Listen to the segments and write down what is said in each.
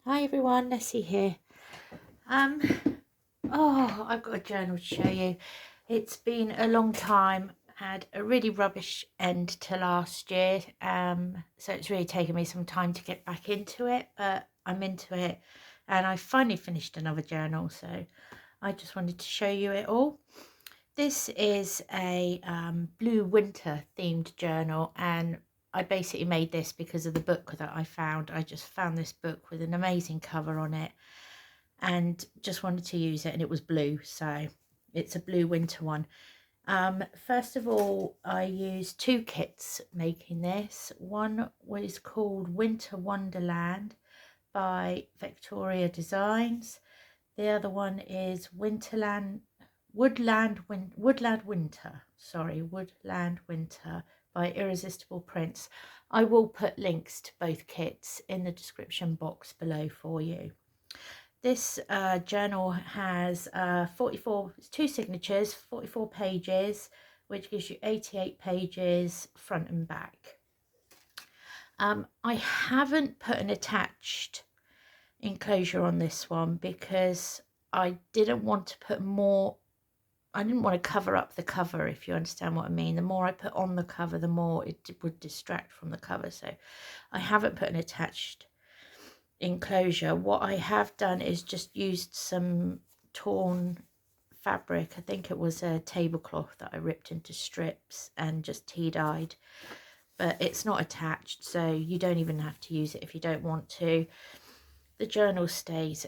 Hi everyone, Nessie here. Um, I've got a journal to show you. It's been a long time. Had a really rubbish end to last year. So it's really taken me some time to get back into it, but I'm into it, and I finally finished another journal. So I just wanted to show you it all. This is a blue winter themed journal, and I basically made this because of the book that I found. I just found this book with an amazing cover on it and just wanted to use it, and it was blue, so it's a blue winter one. First of all, I used two kits making this. One was called Winter Wonderland by Victoria Designs. The other one is Woodland Winter by Irresistible Prince. I will put links to both kits in the description box below for you. This journal has two signatures, 44 pages, which gives you 88 pages front and back. I haven't put an attached enclosure on this one because I didn't want to put more. I didn't want to cover up the cover, if you understand what I mean. The more I put on the cover, the more it would distract from the cover. So I haven't put an attached enclosure. What I have done is just used some torn fabric. I think it was a tablecloth that I ripped into strips and just tea-dyed. But it's not attached, so you don't even have to use it if you don't want to. The journal stays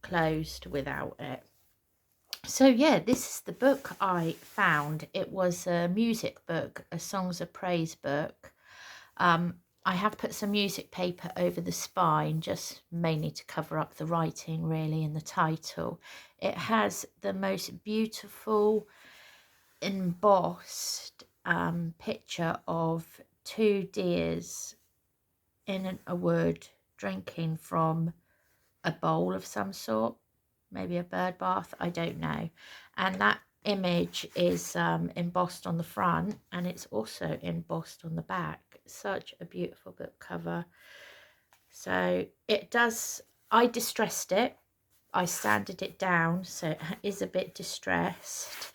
closed without it. So yeah, this is the book I found. It was a music book, a Songs of Praise book. I have put some music paper over the spine, just mainly to cover up the writing really in the title. It has the most beautiful embossed picture of two deers in a wood drinking from a bowl of some sort, maybe a bird bath, I don't know. And that image is embossed on the front, and it's also embossed on the back. Such a beautiful book cover. So it does, I distressed it, I sanded it down, so it is a bit distressed.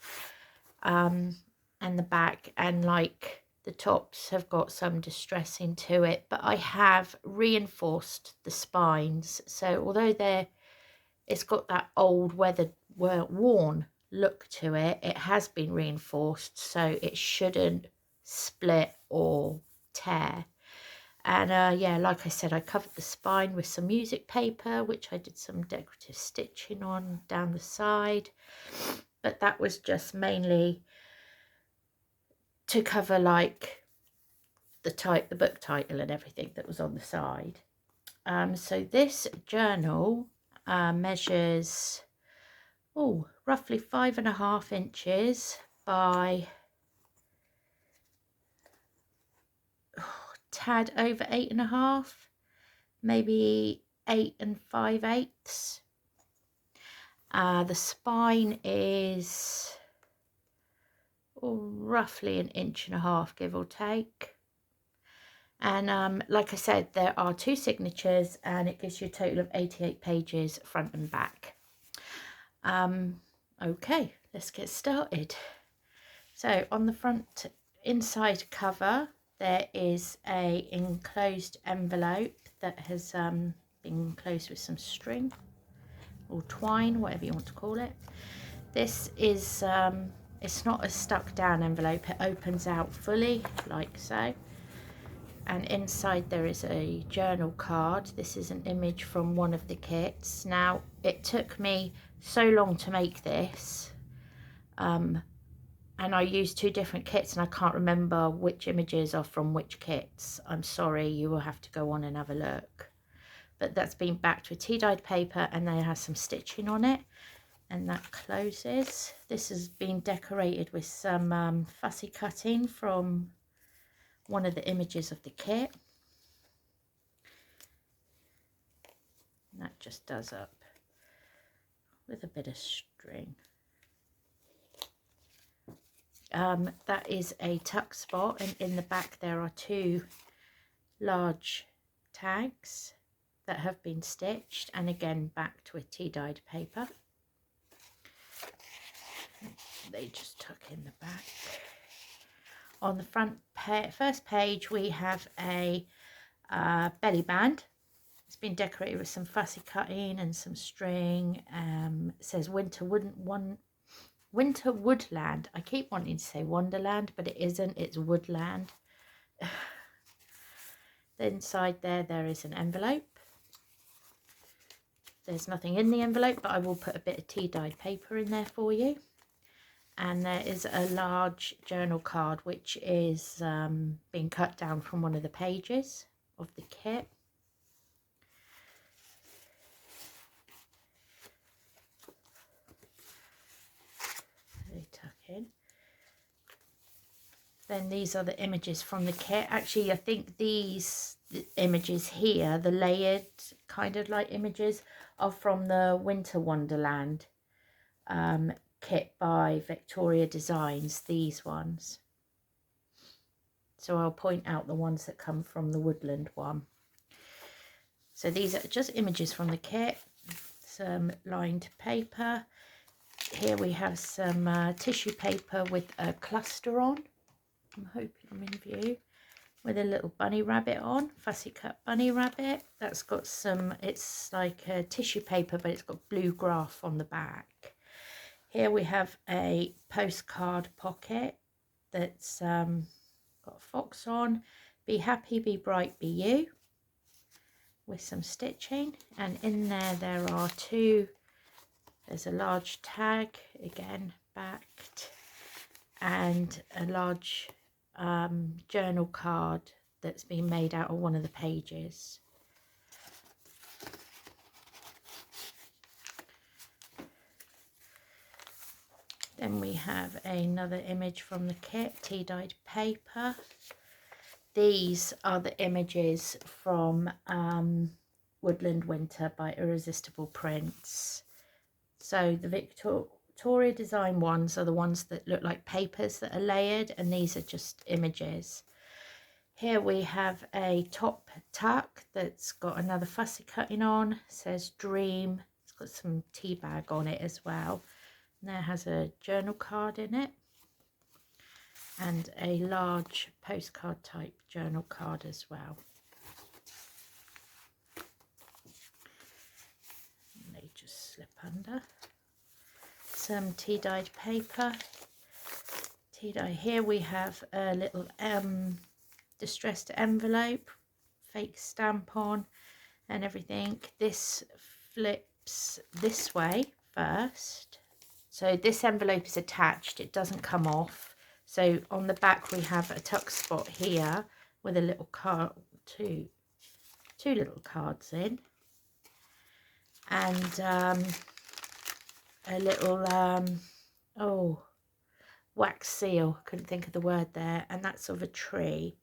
And the back and like the tops have got some distressing to it, but I have reinforced the spines, so although it's got that old weathered worn look to it, it has been reinforced, so it shouldn't split or tear. And yeah, like I said, I covered the spine with some music paper, which I did some decorative stitching on down the side, but that was just mainly to cover like the book title and everything that was on the side. So this journal measures roughly 5.5 inches by tad over 8.5, maybe 8 5/8. The spine is roughly 1.5 inches, give or take. And like I said, there are two signatures, and it gives you a total of 88 pages front and back. Okay, let's get started. So on the front inside cover, there is a enclosed envelope that has been enclosed with some string or twine, whatever you want to call it. This is it's not a stuck down envelope, it opens out fully like so, and inside there is a journal card. This is an image from one of the kits. Now it took me so long to make this, and I used two different kits, and I can't remember which images are from which kits. I'm sorry, you will have to go on and have a look. But that's been backed with tea-dyed paper, and there has some stitching on it, and that closes. This has been decorated with some fussy cutting from one of the images of the kit. And that just does up with a bit of string. That is a tuck spot, and in the back there are two large tags. that have been stitched, and again backed with tea dyed paper. They just tuck in the back. On the front first page we have a belly band. It's been decorated with some fussy cutting and some string. It says Winter Woodland. I keep wanting to say Wonderland, but it isn't, it's Woodland. Inside there is an envelope. There's nothing in the envelope, but I will put a bit of tea dyed paper in there for you. And there is a large journal card which is being cut down from one of the pages of the kit. They tuck in. Then these are the images from the kit. Actually, I think these images here, the layered kind of like images, are from the Winter Wonderland kit by Victoria Designs, these ones. So I'll point out the ones that come from the Woodland one. So these are just images from the kit, some lined paper. Here we have some tissue paper with a cluster on. I'm hoping I'm in view. With a little bunny rabbit on, fussy cut bunny rabbit. That's got some, it's like a tissue paper, but it's got blue graph on the back. Here we have a postcard pocket that's got a fox on. Be happy, be bright, be you. With some stitching. And in there are two, there's a large tag, again backed, and a large journal card that's been made out of one of the pages. Then we have another image from the kit, tea dyed paper. These are the images from Woodland Winter by Irresistible Prints. So the Victoria Design ones are the ones that look like papers that are layered, and these are just images. Here we have a top tuck that's got another fussy cutting on. It says Dream. It's got some tea bag on it as well. And there has a journal card in it. And a large postcard type journal card as well. And they just slip under. Some tea dyed paper. Tea dye. Here we have a little distressed envelope, fake stamp on and everything. This flips this way first. So this envelope is attached, it doesn't come off. So on the back we have a tuck spot here with a little card, two little cards in, and a little wax seal, couldn't think of the word there, and that's of a tree.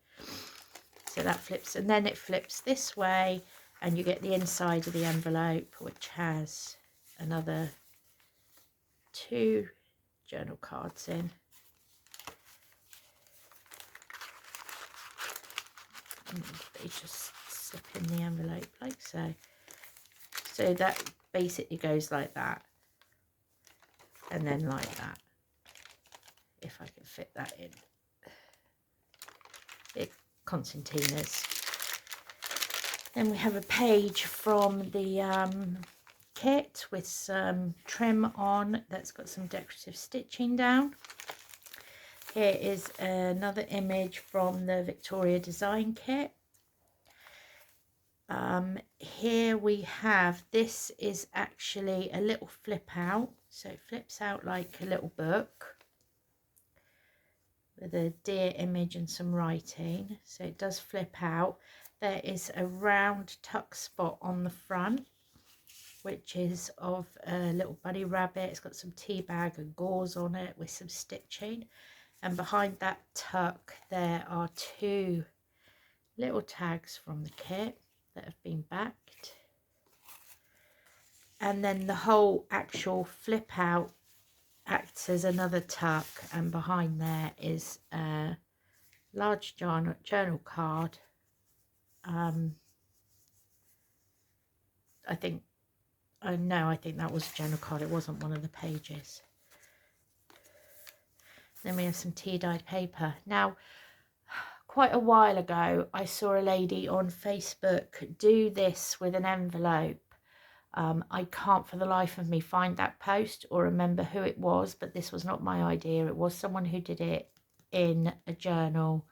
So that flips, and then it flips this way and you get the inside of the envelope, which has another two journal cards in. And they just slip in the envelope like so. So that basically goes like that, and then like that, if I can fit that in. It concertinas. Then we have a page from the kit with some trim on that's got some decorative stitching down. Here is another image from the Victoria Design kit. Here we have, this is actually a little flip out, so it flips out like a little book with a deer image and some writing, so it does flip out. There is a round tuck spot on the front, which is of a little bunny rabbit. It's got some tea bag and gauze on it with some stitching, and behind that tuck there are two little tags from the kit that have been backed, and then the whole actual flip out acts as another tuck, and behind there is a large journal card I think, oh no, I think that was a journal card. It wasn't one of the pages. Then we have some tea-dyed paper. Now, quite a while ago, I saw a lady on Facebook do this with an envelope. I can't for the life of me find that post or remember who it was, but this was not my idea. It was someone who did it in a journal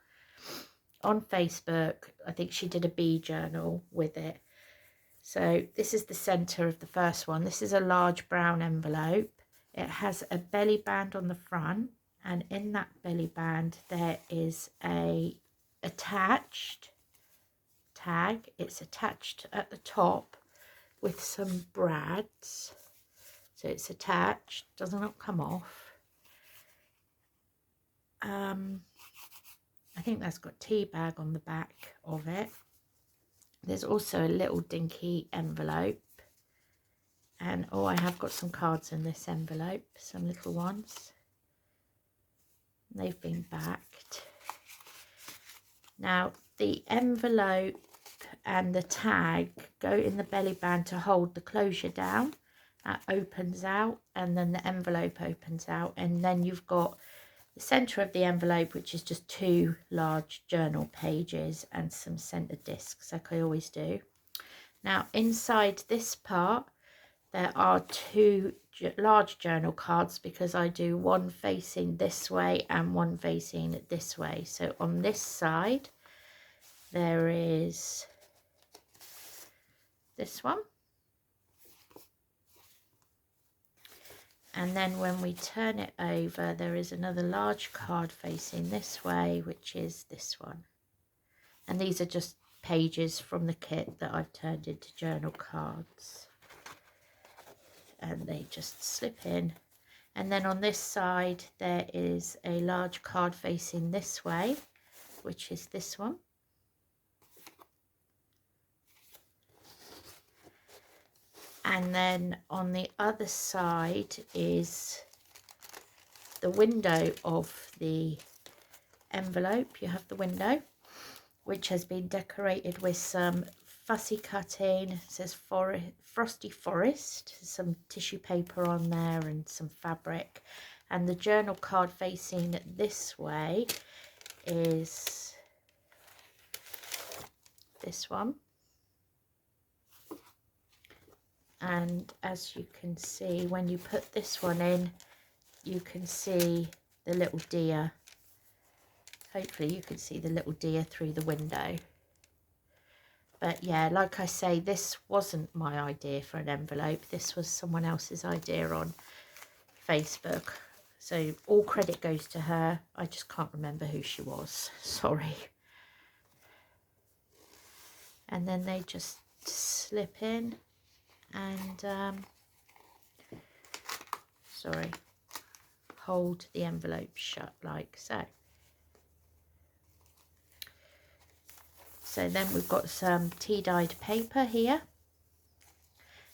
on Facebook. I think she did a bee journal with it. So this is the center of the first one. This is a large brown envelope. It has a belly band on the front, and in that belly band there is a attached tag. It's attached at the top with some brads. So it's attached, does not come off. I think that's got tea bag on the back of it. There's also a little dinky envelope. And oh, I have got some cards in this envelope, some little ones. They've been backed. Now, the envelope and the tag go in the belly band to hold the closure down. That opens out, and then the envelope opens out, and then you've got the center of the envelope, which is just 2 large journal pages and some center discs, like I always do. Now, inside this part, there are 2 large journal cards, because I do one facing this way and one facing this way. So on this side, there is this one. And then when we turn it over, there is another large card facing this way, which is this one. And these are just pages from the kit that I've turned into journal cards. And they just slip in. And then on this side, there is a large card facing this way, which is this one. And then on the other side is the window of the envelope. You have the window, which has been decorated with some fussy cutting. It says Frosty Forest, some tissue paper on there and some fabric. And the journal card facing this way is this one. And as you can see, when you put this one in, you can see the little deer. Hopefully you can see the little deer through the window. But yeah, like I say, this wasn't my idea for an envelope. This was someone else's idea on Facebook. So all credit goes to her. I just can't remember who she was. Sorry. And then they just slip in. And hold the envelope shut like so. So then we've got some tea-dyed paper here,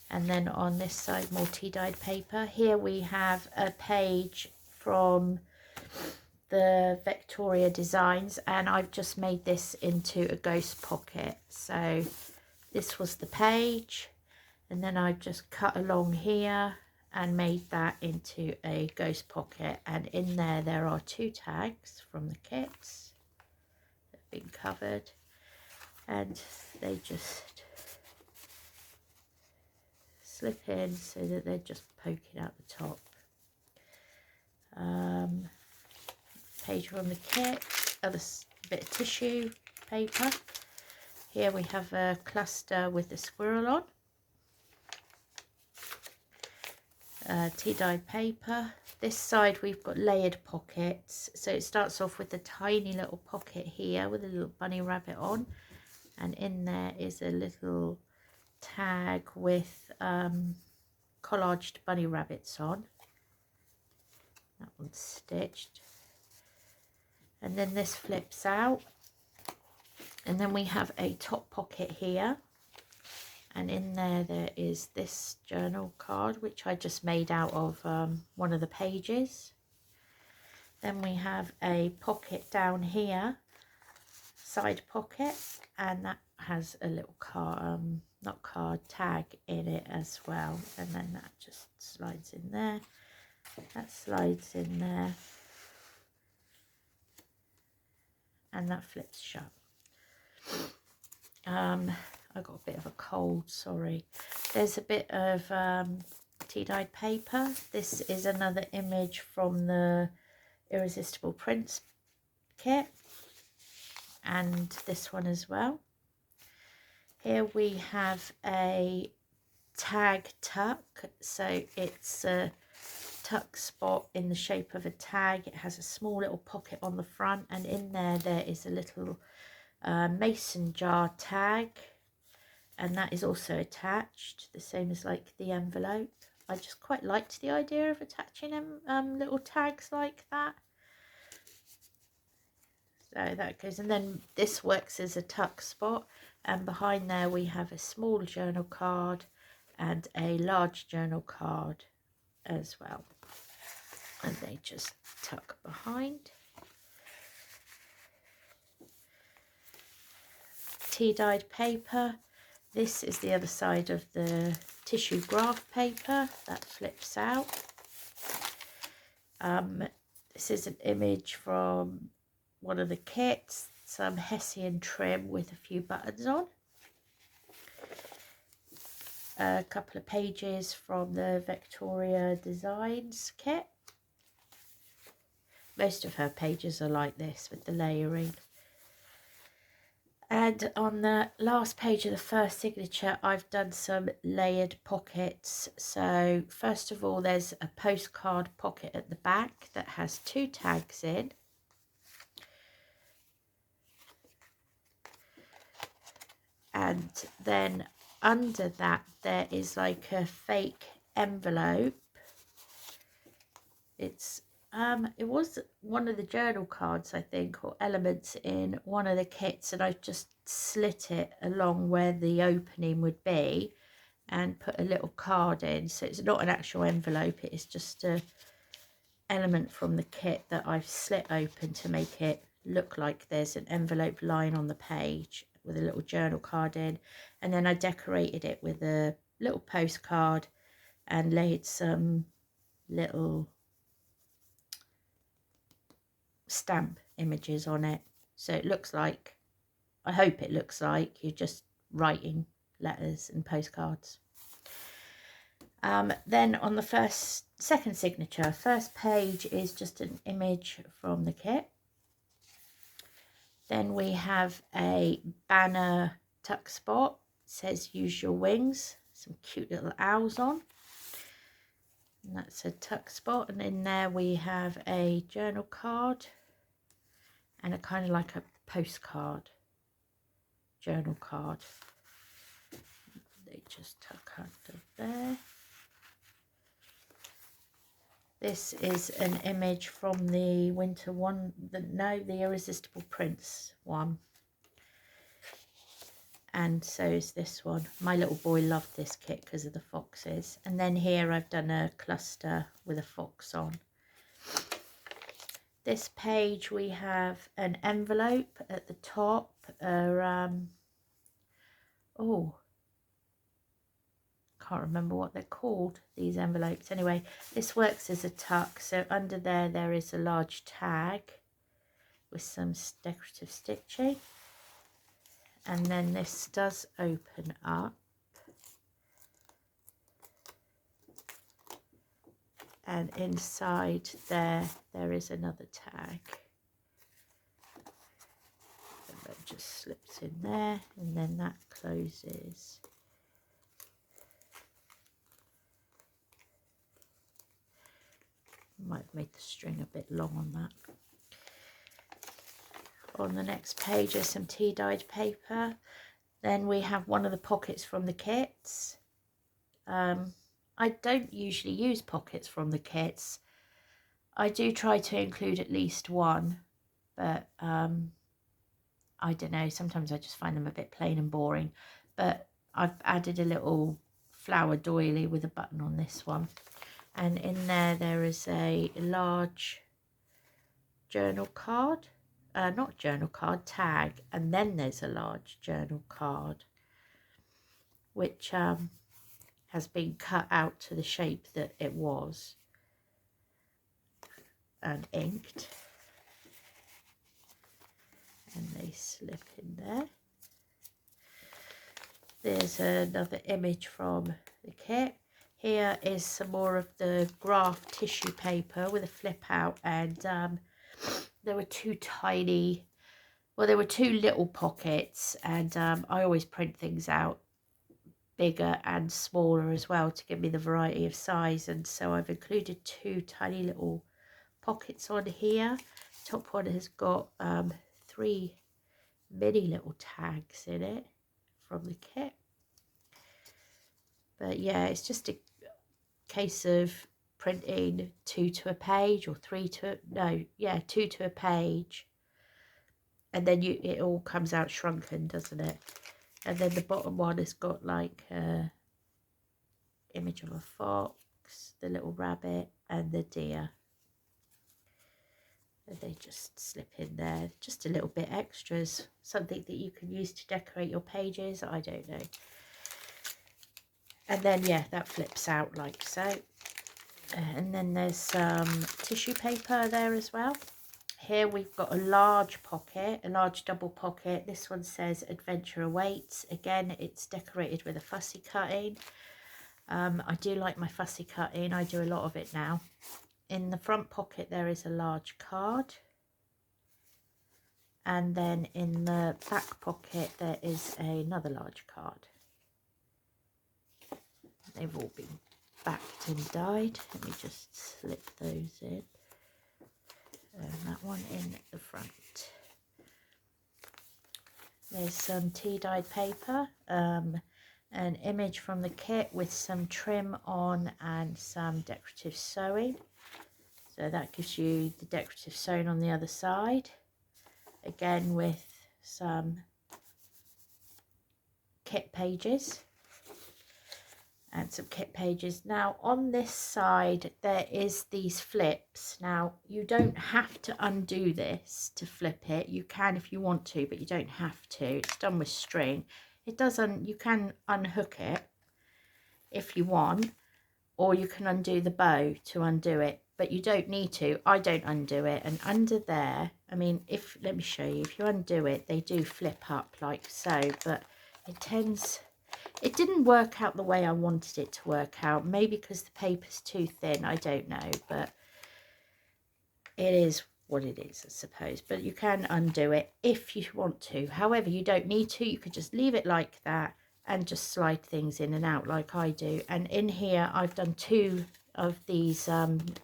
and then on this side more tea-dyed paper. Here we have a page from the Victoria Designs, and I've just made this into a ghost pocket. So this was the page. And then I just cut along here and made that into a ghost pocket. And in there are 2 tags from the kits that have been covered. And they just slip in so that they're just poking out the top. Page from the kit, other bit of tissue paper. Here we have a cluster with the squirrel on. Tea-dyed paper. This side we've got layered pockets. So it starts off with a tiny little pocket here with a little bunny rabbit on. And in there is a little tag with collaged bunny rabbits on. That one's stitched. And then this flips out. And then we have a top pocket here. And in there is this journal card, which I just made out of one of the pages. Then we have a pocket down here, side pocket, and that has a little tag in it as well, and then that just slides in there, that slides in there, and that flips shut. I got a bit of a cold, sorry. There's a bit of tea-dyed paper. This is another image from the Irresistible Prints kit, and this one as well. Here we have a tag tuck, so it's a tuck spot in the shape of a tag. It has a small little pocket on the front, and in there is a little mason jar tag, and that is also attached, the same as like the envelope. I just quite liked the idea of attaching little tags like that. So that goes, and then this works as a tuck spot, and behind there we have a small journal card and a large journal card as well, and they just tuck behind. Tea-dyed paper. This is the other side of the tissue graph paper that flips out. This is an image from one of the kits, some Hessian trim with a few buttons on. A couple of pages from the Victoria Designs kit. Most of her pages are like this with the layering. And on the last page of the first signature, I've done some layered pockets. So first of all, there's a postcard pocket at the back that has 2 tags in. And then under that, there is like a fake envelope. It was one of the journal cards, I think, or elements in one of the kits, and I've just slit it along where the opening would be and put a little card in. So it's not an actual envelope, it is just a element from the kit that I've slit open to make it look like there's an envelope line on the page with a little journal card in. And then I decorated it with a little postcard and laid some little stamp images on it, so it looks like, I hope it looks like you're just writing letters and postcards. Then on the second signature, first page is just an image from the kit. Then we have a banner tuck spot, it says use your wings, some cute little owls on. And that's a tuck spot, and in there we have a journal card and a kind of like a postcard journal card. They just tuck under there. This is an image from the winter one, the Irresistible Prints one. And so is this one. My little boy loved this kit because of the foxes. And then here I've done a cluster with a fox on. This page we have an envelope at the top. Can't remember what they're called, these envelopes. Anyway, this works as a tuck. So under there is a large tag with some decorative stitching. And then this does open up. And inside there is another tag. And that just slips in there, and then that closes. Might have made the string a bit long on that. On the next page is some tea-dyed paper. Then we have one of the pockets from the kits. I don't usually use pockets from the kits. I do try to include at least one, but I don't know, sometimes I just find them a bit plain and boring. But I've added a little flower doily with a button on this one. And in there is a large journal card. not journal card, tag, and then there's a large journal card, which has been cut out to the shape that it was and inked, and they slip in there. There's another image from the kit. Here is some more of the graph tissue paper with a flip out, and there were two little pockets, and I always print things out bigger and smaller as well to give me the variety of size, and so I've included two tiny little pockets on here. Top one has got 3 mini little tags in it from the kit. But yeah, it's just a case of printing 2 to a page, or 2 to a page, and then it all comes out shrunken, doesn't it? And then the bottom one has got like a image of a fox, the little rabbit, and the deer. And they just slip in there, just a little bit extras, something that you can use to decorate your pages, I don't know. And then yeah, that flips out like so. And then there's some tissue paper there as well. Here we've got a large pocket, a large double pocket. This one says Adventure Awaits. Again, it's decorated with a fussy cutting. I do like my fussy cutting. I do a lot of it now. In the front pocket there is a large card. And then in the back pocket there is another large card. They've all been backed and dyed. Let me just slip those in. And that one in the front. There's some tea dyed paper, an image from the kit with some trim on and some decorative sewing. So that gives you the decorative sewing on the other side. Again with some kit pages. And some kit pages. Now on this side there is these flips. Now you don't have to undo this to flip it. You can if you want to, but you don't have to. It's done with string. It doesn't, you can unhook it if you want, or you can undo the bow to undo it, but you don't need to. I don't undo it. And under there, I mean, let me show you, if you undo it, they do flip up like so, but it didn't work out the way I wanted it to work out. Maybe because the paper's too thin, I don't know, but it is what it is, I suppose. But you can undo it if you want to. However, you don't need to. You could just leave it like that and just slide things in and out like I do. And in here, I've done 2 of these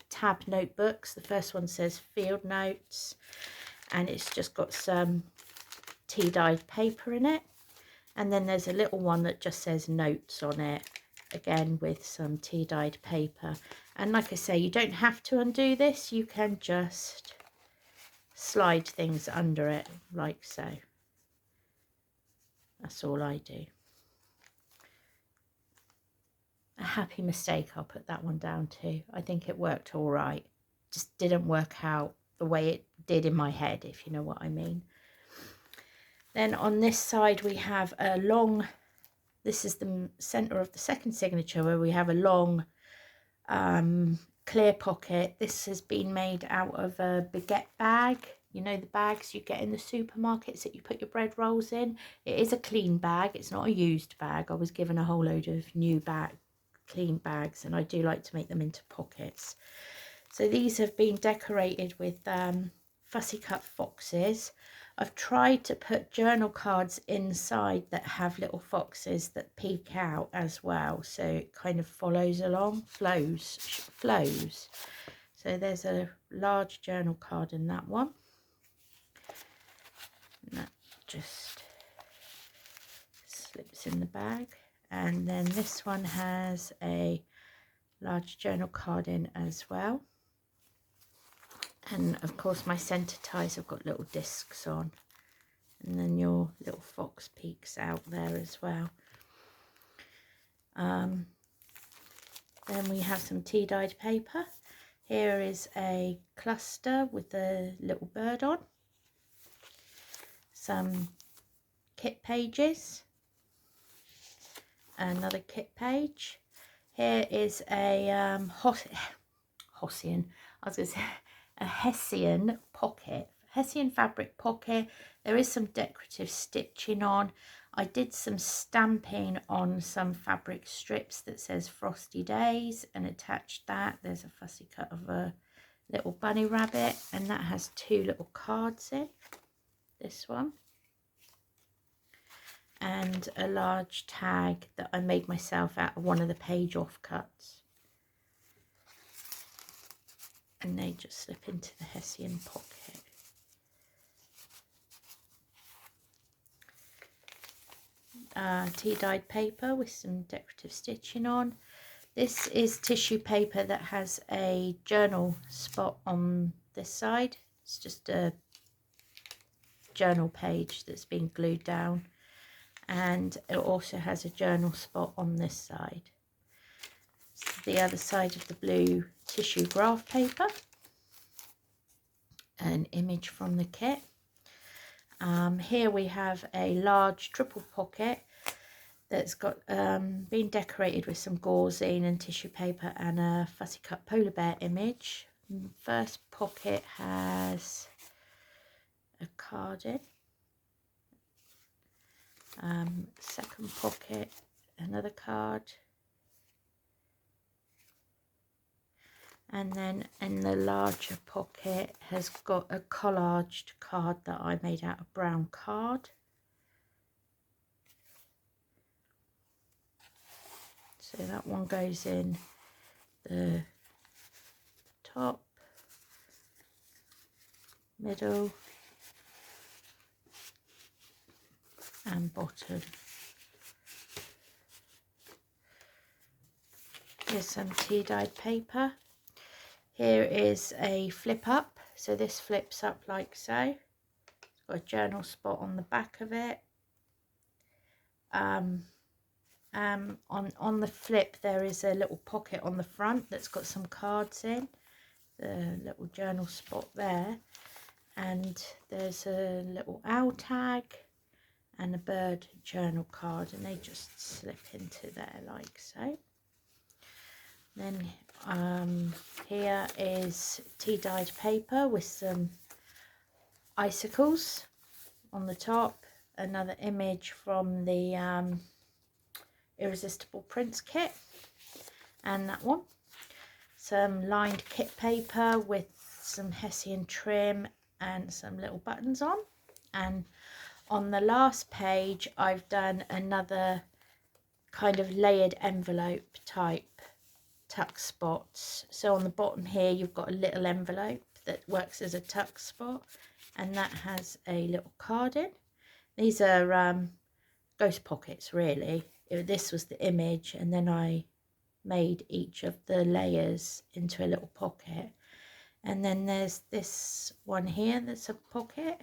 tab notebooks. The first one says Field Notes, and it's just got some tea dyed paper in it. And then there's a little one that just says Notes on it, again with some tea dyed paper. And like I say, you don't have to undo this. You can just slide things under it like so. That's all I do. A happy mistake, I'll put that one down too. I think it worked all right. Just didn't work out the way it did in my head, if you know what I mean. Then on this side we have a long, this is the centre of the second signature, where we have a long clear pocket. This has been made out of a baguette bag. You know, the bags you get in the supermarkets that you put your bread rolls in. It is a clean bag. It's not a used bag. I was given a whole load of new clean bags, and I do like to make them into pockets. So these have been decorated with fussy cut foxes. I've tried to put journal cards inside that have little foxes that peek out as well, so it kind of follows along, flows. So there's a large journal card in that one, and that just slips in the bag. And then this one has a large journal card in as well. And of course my centre ties have got little discs on, and then your little fox peeks out there as well. Then we have some tea dyed paper. Here is a cluster with a little bird on. some kit pages, another kit page. Here is a Hessian, I was going to say a Hessian pocket, Hessian fabric pocket. There is some decorative stitching on. I did some stamping on some fabric strips that says Frosty Days and attached that. There's a fussy cut of a little bunny rabbit, and that has 2 little cards in, this one, and a large tag that I made myself out of one of the page offcuts. And they just slip into the Hessian pocket. Tea dyed paper with some decorative stitching on. This is tissue paper that has a journal spot on this side. It's just a journal page that's been glued down, and it also has a journal spot on this side. So the other side of the blue tissue graph paper, an image from the kit. Here we have a large triple pocket that's got been decorated with some gauzeine and tissue paper and a fussy cut polar bear image. First pocket has a card in. Second pocket, another card. And then in the larger pocket has got a collaged card that I made out of brown card. So that one goes in the top, middle and bottom. Here's some tea dyed paper. Here is a flip up, so this flips up like so. It's got a journal spot on the back of it. On the flip there is a little pocket on the front that's got some cards in, the little journal spot there, and there's a little owl tag and a bird journal card, and they just slip into there like so. Then here is tea dyed paper with some icicles on the top, another image from the Irresistible Prints kit, and that one. Some lined kit paper with some Hessian trim and some little buttons on. And on the last page I've done another kind of layered envelope type tuck spots. So on the bottom here you've got a little envelope that works as a tuck spot, and that has a little card in. These are ghost pockets really. This was the image, and then I made each of the layers into a little pocket. And then there's this one here that's a pocket,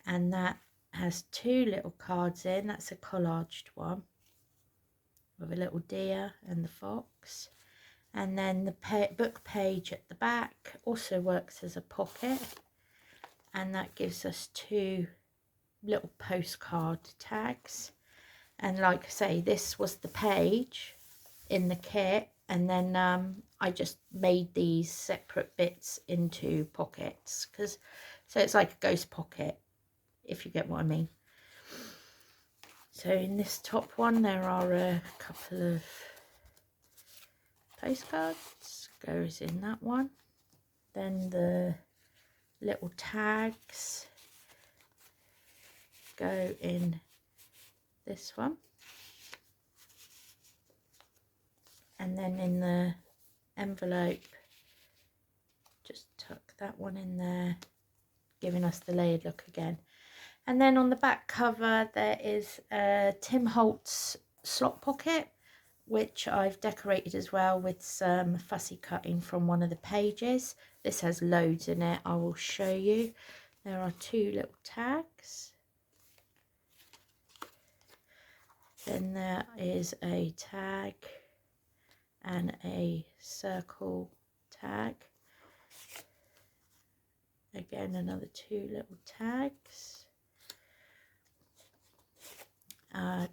and that has 2 little cards in. That's a collaged one with a little deer and the fox. And then the book page at the back also works as a pocket, and that gives us 2 little postcard tags. And like I say, this was the page in the kit, and then I just made these separate bits into pockets, so it's like a ghost pocket, if you get what I mean. So in this top one there are a couple of postcards, goes in that one. Then the little tags go in this one, and then in the envelope just tuck that one in there, giving us the layered look again. And then on the back cover there is a Tim Holtz slot pocket, which I've decorated as well with some fussy cutting from one of the pages. This has loads in it, I will show you. There are 2 little tags. Then there is a tag and a circle tag. Again, another 2 little tags.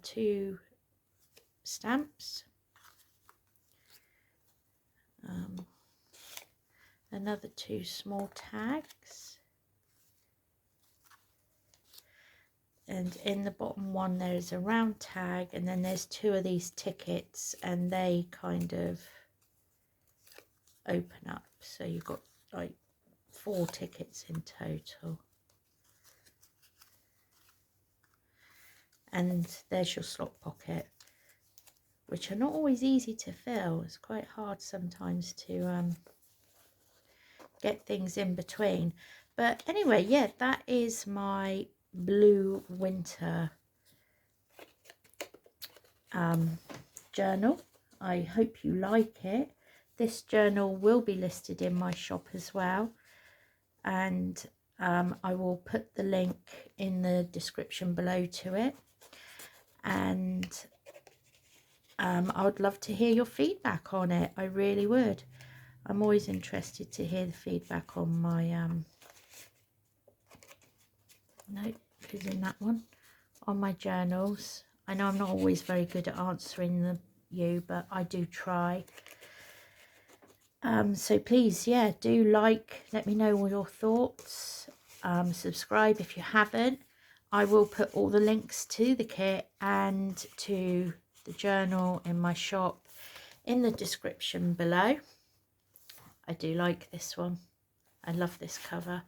2 stamps, another 2 small tags, and in the bottom one there is a round tag, and then there's 2 of these tickets, and they kind of open up, so you've got like 4 tickets in total. And there's your slot pocket, which are not always easy to fill. It's quite hard sometimes to get things in between. But anyway, yeah, that is my blue winter journal. I hope you like it. This journal will be listed in my shop as well, and I will put the link in the description below to it. And I would love to hear your feedback on it. I really would. I'm always interested to hear the feedback on my nope, is in that one, on my journals. I know I'm not always very good at answering you, but I do try. So please, yeah, do let me know all your thoughts. Subscribe if you haven't. I will put all the links to the kit and to the journal in my shop in the description below. I do like this one. I love this cover.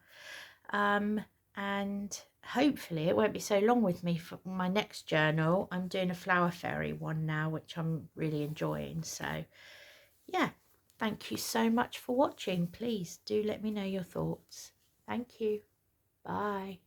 And hopefully it won't be so long with me for my next journal. I'm doing a flower fairy one now, which I'm really enjoying. So yeah, thank you so much for watching. Please do let me know your thoughts. Thank you. Bye.